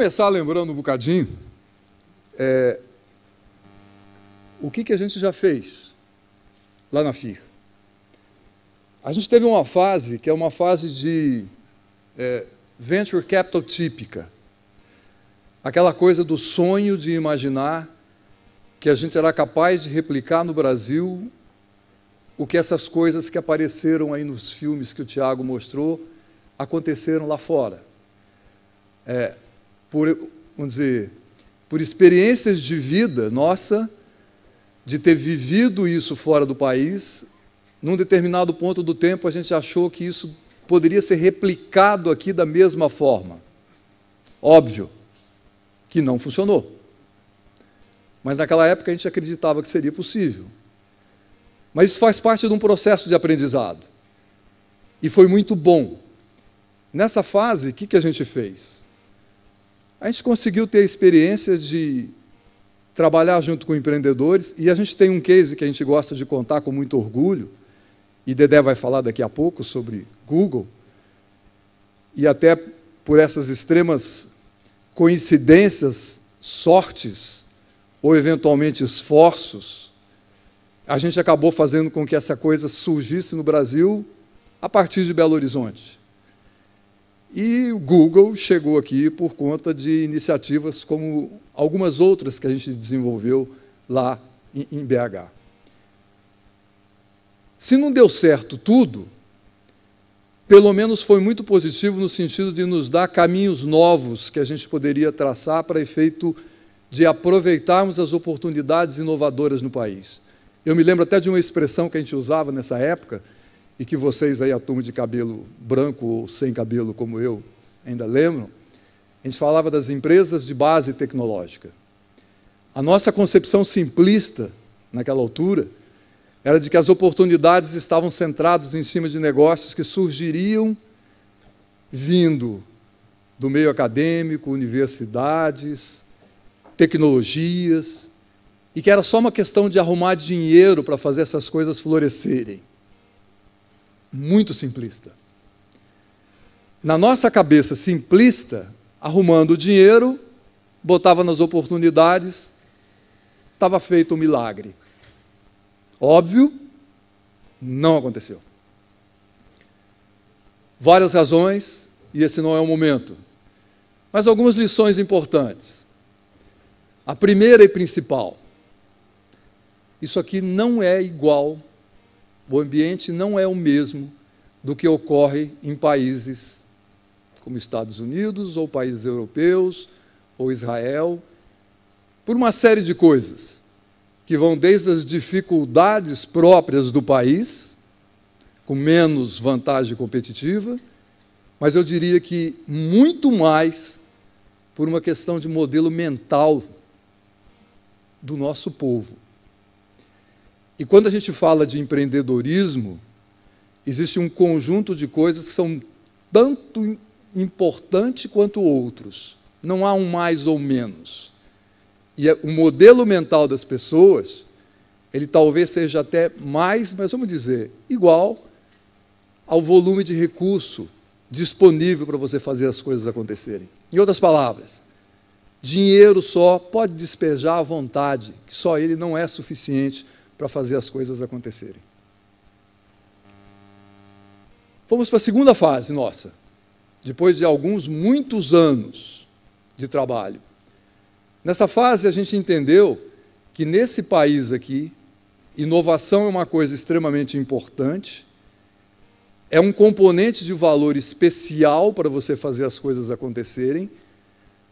começar lembrando um bocadinho o que a gente já fez lá na FIR. A gente teve uma fase que é uma fase de venture capital típica. Aquela coisa do sonho de imaginar que a gente era capaz de replicar no Brasil o que essas coisas que apareceram aí nos filmes que o Tiago mostrou aconteceram lá fora. Vamos dizer, por experiências de vida nossa, de ter vivido isso fora do país, num determinado ponto do tempo a gente achou que isso poderia ser replicado aqui da mesma forma. Óbvio que não funcionou. Mas naquela época a gente acreditava que seria possível. Mas isso faz parte de um processo de aprendizado. E foi muito bom. Nessa fase, o que a gente fez? A gente conseguiu ter a experiência de trabalhar junto com empreendedores, e a gente tem um case que a gente gosta de contar com muito orgulho, e Dedé vai falar daqui a pouco sobre Google, e até por essas extremas coincidências, sortes, ou eventualmente esforços, a gente acabou fazendo com que essa coisa surgisse no Brasil a partir de Belo Horizonte. E o Google chegou aqui por conta de iniciativas como algumas outras que a gente desenvolveu lá em BH. Se não deu certo tudo, pelo menos foi muito positivo no sentido de nos dar caminhos novos que a gente poderia traçar para efeito de aproveitarmos as oportunidades inovadoras no país. Eu me lembro até de uma expressão que a gente usava nessa época, e que vocês aí, a turma de cabelo branco ou sem cabelo como eu, ainda lembram, a gente falava das empresas de base tecnológica. A nossa concepção simplista, naquela altura, era de que as oportunidades estavam centradas em cima de negócios que surgiriam vindo do meio acadêmico, universidades, tecnologias, e que era só uma questão de arrumar dinheiro para fazer essas coisas florescerem. Muito simplista. Na nossa cabeça simplista, arrumando o dinheiro, botava nas oportunidades, estava feito um milagre. Óbvio, não aconteceu. Várias razões, e esse não é o momento. Mas algumas lições importantes. A primeira e principal: isso aqui não é igual, o ambiente não é o mesmo do que ocorre em países como Estados Unidos, ou países europeus, ou Israel, por uma série de coisas, que vão desde as dificuldades próprias do país, com menos vantagem competitiva, mas eu diria que muito mais por uma questão de modelo mental do nosso povo. E quando a gente fala de empreendedorismo, existe um conjunto de coisas que são tanto importantes quanto outros. Não há um mais ou menos. E o modelo mental das pessoas, ele talvez seja até mais, mas vamos dizer, igual ao volume de recurso disponível para você fazer as coisas acontecerem. Em outras palavras, dinheiro só pode despejar à vontade, que só ele não é suficiente para fazer as coisas acontecerem. Vamos para a segunda fase nossa, depois de muitos anos de trabalho. Nessa fase, a gente entendeu que, nesse país aqui, inovação é uma coisa extremamente importante, é um componente de valor especial para você fazer as coisas acontecerem,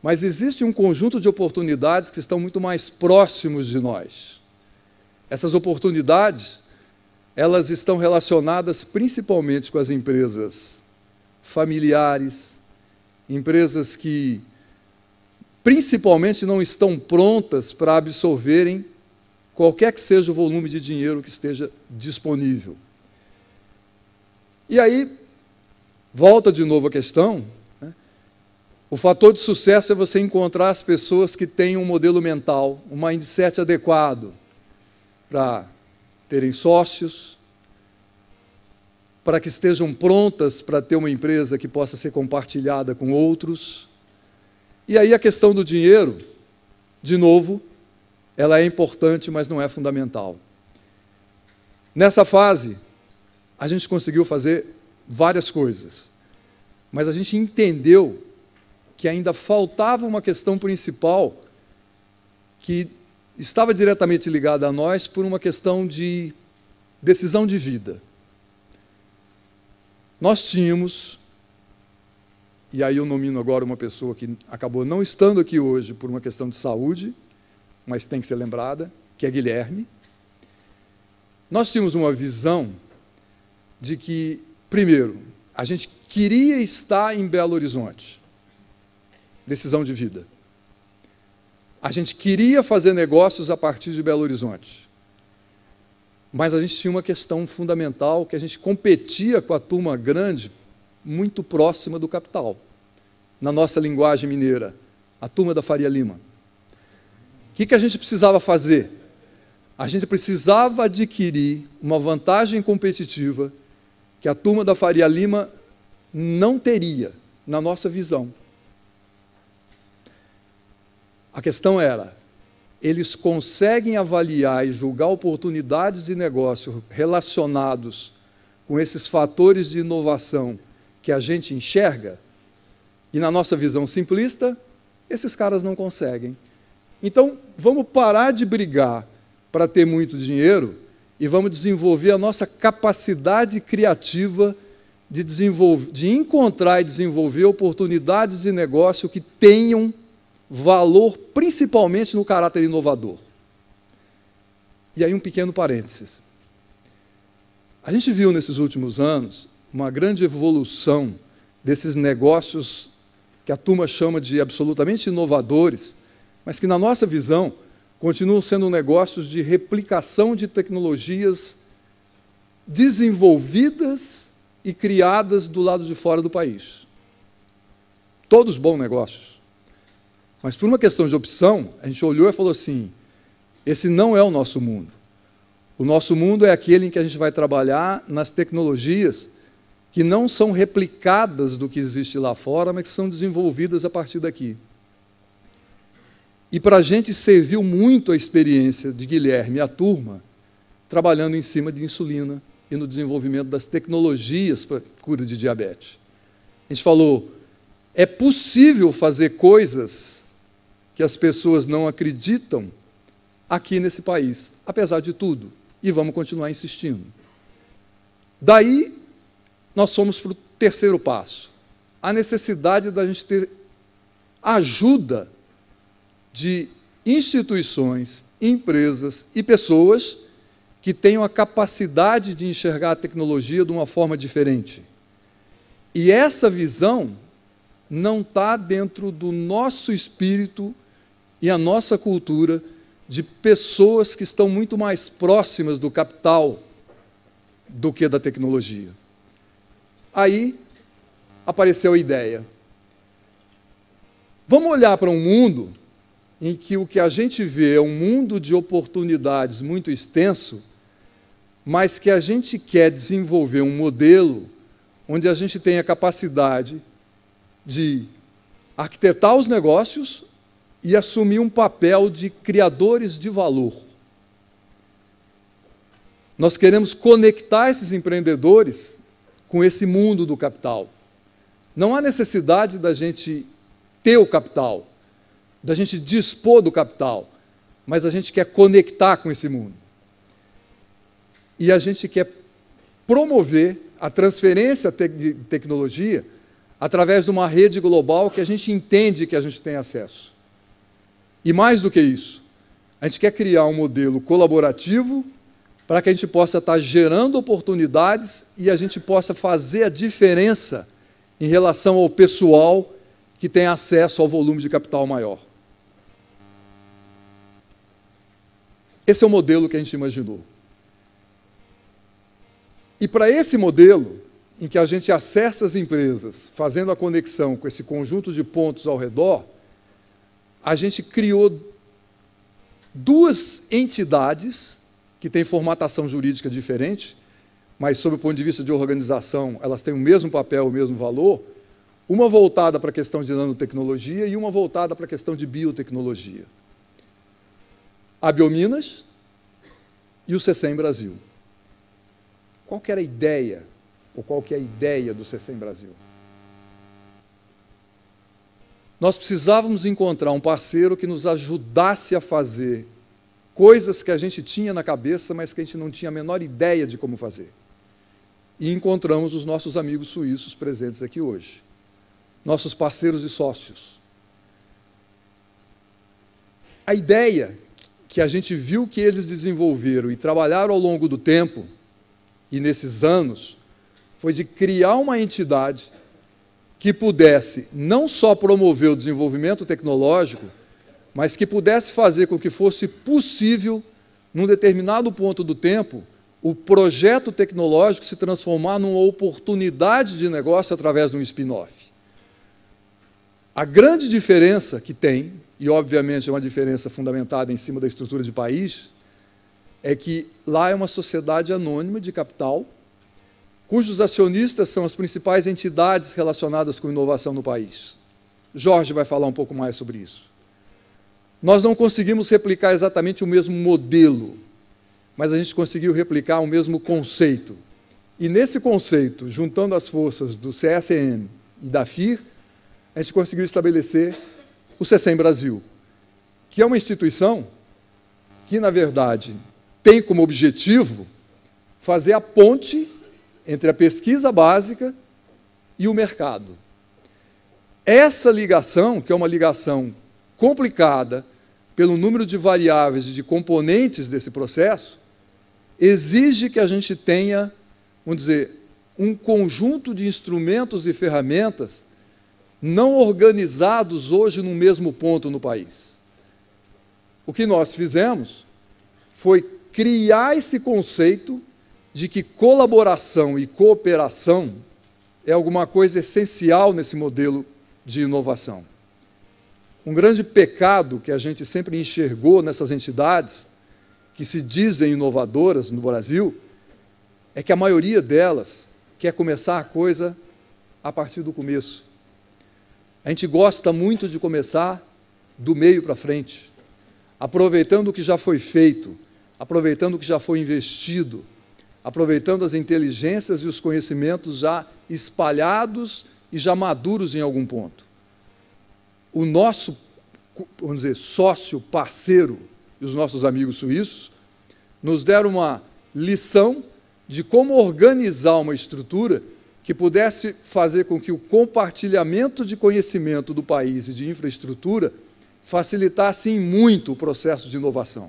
mas existe um conjunto de oportunidades que estão muito mais próximos de nós. Essas oportunidades, elas estão relacionadas principalmente com as empresas familiares, empresas que principalmente não estão prontas para absorverem qualquer que seja o volume de dinheiro que esteja disponível. E aí, volta de novo a questão, né? O fator de sucesso é você encontrar as pessoas que têm um modelo mental, um mindset adequado para terem sócios, para que estejam prontas para ter uma empresa que possa ser compartilhada com outros, E aí a questão do dinheiro, de novo, ela é importante, mas não é fundamental. Nessa fase, a gente conseguiu fazer várias coisas, mas a gente entendeu que ainda faltava uma questão principal que estava diretamente ligada a nós por uma questão de decisão de vida. Nós tínhamos, e aí eu nomino agora uma pessoa que acabou não estando aqui hoje por uma questão de saúde, mas tem que ser lembrada, que é Guilherme. Nós tínhamos uma visão de que, primeiro, a gente queria estar em Belo Horizonte. Decisão de vida. A gente queria fazer negócios a partir de Belo Horizonte. Mas a gente tinha uma questão fundamental, que a gente competia com a turma grande muito próxima do capital. Na nossa linguagem mineira, a turma da Faria Lima. O que a gente precisava fazer? A gente precisava adquirir uma vantagem competitiva que a turma da Faria Lima não teria, na nossa visão. A questão era, eles conseguem avaliar e julgar oportunidades de negócio relacionados com esses fatores de inovação que a gente enxerga? E na nossa visão simplista, esses caras não conseguem. Então, vamos parar de brigar para ter muito dinheiro e vamos desenvolver a nossa capacidade criativa de encontrar e desenvolver oportunidades de negócio que tenham valor, principalmente no caráter inovador. E aí um pequeno parênteses. A gente viu nesses últimos anos uma grande evolução desses negócios que a turma chama de absolutamente inovadores, mas que, na nossa visão, continuam sendo negócios de replicação de tecnologias desenvolvidas e criadas do lado de fora do país. Todos bons negócios. Mas, por uma questão de opção, a gente olhou e falou assim, esse não é o nosso mundo. O nosso mundo é aquele em que a gente vai trabalhar nas tecnologias que não são replicadas do que existe lá fora, mas que são desenvolvidas a partir daqui. E para a gente serviu muito a experiência de Guilherme e a turma trabalhando em cima de insulina e no desenvolvimento das tecnologias para cura de diabetes. A gente falou, é possível fazer coisas que as pessoas não acreditam aqui nesse país, apesar de tudo, e vamos continuar insistindo. Daí, nós fomos para o terceiro passo, a necessidade da gente ter ajuda de instituições, empresas e pessoas que tenham a capacidade de enxergar a tecnologia de uma forma diferente. E essa visão não está dentro do nosso espírito e a nossa cultura de pessoas que estão muito mais próximas do capital do que da tecnologia. Aí apareceu a ideia. Vamos olhar para um mundo em que o que a gente vê é um mundo de oportunidades muito extenso, mas que a gente quer desenvolver um modelo onde a gente tenha capacidade de arquitetar os negócios e assumir um papel de criadores de valor. Nós queremos conectar esses empreendedores com esse mundo do capital. Não há necessidade da gente ter o capital, da gente dispor do capital, mas a gente quer conectar com esse mundo. E a gente quer promover a transferência de tecnologia através de uma rede global que a gente entende que a gente tem acesso. E mais do que isso, a gente quer criar um modelo colaborativo para que a gente possa estar gerando oportunidades e a gente possa fazer a diferença em relação ao pessoal que tem acesso ao volume de capital maior. Esse é o modelo que a gente imaginou. E para esse modelo, em que a gente acessa as empresas, fazendo a conexão com esse conjunto de pontos ao redor, a gente criou duas entidades que têm formatação jurídica diferente, mas, sob o ponto de vista de organização, elas têm o mesmo papel, o mesmo valor. Uma voltada para a questão de nanotecnologia e uma voltada para a questão de biotecnologia. A Biominas e o CECEM Brasil. Qual que era a ideia, ou qual que é a ideia do CECEM Brasil? Nós precisávamos encontrar um parceiro que nos ajudasse a fazer coisas que a gente tinha na cabeça, mas que a gente não tinha a menor ideia de como fazer. E encontramos os nossos amigos suíços presentes aqui hoje, nossos parceiros e sócios. A ideia que a gente viu que eles desenvolveram e trabalharam ao longo do tempo, e nesses anos, foi de criar uma entidade que pudesse não só promover o desenvolvimento tecnológico, mas que pudesse fazer com que fosse possível, num determinado ponto do tempo, o projeto tecnológico se transformar numa oportunidade de negócio através de um spin-off. A grande diferença que tem, e obviamente é uma diferença fundamentada em cima da estrutura de país, é que lá é uma sociedade anônima de capital, cujos acionistas são as principais entidades relacionadas com inovação no país. Jorge vai falar um pouco mais sobre isso. Nós não conseguimos replicar exatamente o mesmo modelo, mas a gente conseguiu replicar o mesmo conceito. E nesse conceito, juntando as forças do CSN e da FIR, a gente conseguiu estabelecer o CECEM Brasil, que é uma instituição que, na verdade, tem como objetivo fazer a ponte entre a pesquisa básica e o mercado. Essa ligação, que é uma ligação complicada pelo número de variáveis e de componentes desse processo, exige que a gente tenha, vamos dizer, um conjunto de instrumentos e ferramentas não organizados hoje no mesmo ponto no país. O que nós fizemos foi criar esse conceito de que colaboração e cooperação é alguma coisa essencial nesse modelo de inovação. Um grande pecado que a gente sempre enxergou nessas entidades, que se dizem inovadoras no Brasil, é que a maioria delas quer começar a coisa a partir do começo. A gente gosta muito de começar do meio para frente, aproveitando o que já foi feito, aproveitando o que já foi investido, aproveitando as inteligências e os conhecimentos já espalhados e já maduros em algum ponto. O nosso, vamos dizer, sócio, parceiro e os nossos amigos suíços nos deram uma lição de como organizar uma estrutura que pudesse fazer com que o compartilhamento de conhecimento do país e de infraestrutura facilitasse em muito o processo de inovação.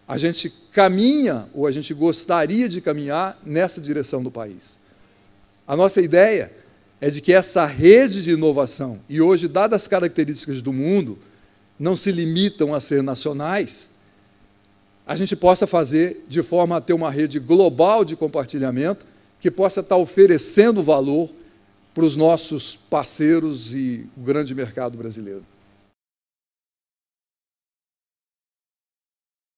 A gente caminha, ou a gente gostaria de caminhar, nessa direção do país. A nossa ideia é de que essa rede de inovação, e hoje, dadas as características do mundo, não se limitam a ser nacionais, a gente possa fazer de forma a ter uma rede global de compartilhamento que possa estar oferecendo valor para os nossos parceiros e o grande mercado brasileiro.